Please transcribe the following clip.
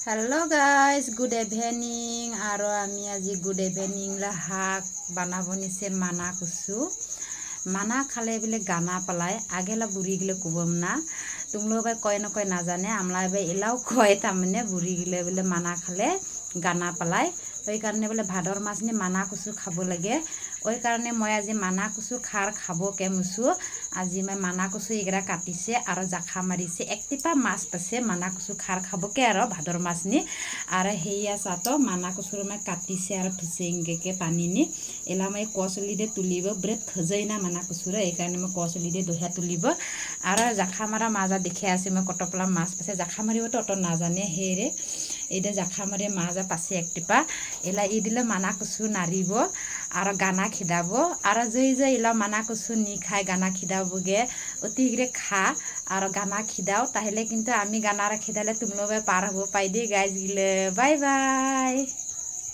Hello guys good evening और आमी आज गुड इवनिंग ला हाक बानाबनिसे माना कुसु माना खाले बेले गाना पलाय आगेला बुरी गिले कुबम ना तुम लोग भाई कोई न कोई ना जाने आमला भाई इलाव कोई तामने बुरी गिले बेले माना खाले गाना पलाय ওই কারণে বলে ভাদর মাছ নি মানা কুচু খাব লাগে ওই কারণে মই আজি মানা কুচু খাৰ খাব কেমুচু আজি মই মানা কুচু এগৰা কাটিছে আৰু জাখা মাৰিছে একটিপা মাছ পাছে মানা কুচু খাৰ খাবকে আৰু ভাদৰ মাছ নি আৰু হেয়া চাতো মানা কুচুৰ মই কাটিছে আৰু থুসেংগেকে পানী নি এলা মই কচলি দে তুলিব ব্ৰেড খজই না মানা কুচুৰ এই কাৰণে মই কচলি দে দহা তুলিব আৰু জাখা মাৰা মাজা দেখে আছে মই কটপলা মাছ পাছে জাখা মাৰিবতো অত নাজানে হেৰে এইটা জাখা মারি মাজা পাশে একটিপা এলা ই দিলে মানা কুচু নারিব আর গানা খিদাব আর যে এলা মানা কুচু নি খায় গানা খিদাবগে অতিগ্রে খা আর গানা খিদাও তাহলে কিন্তু আমি গানা খিদালে তুমলোবে পার হবো পাই দি গাইজ গিলে বাই বাই।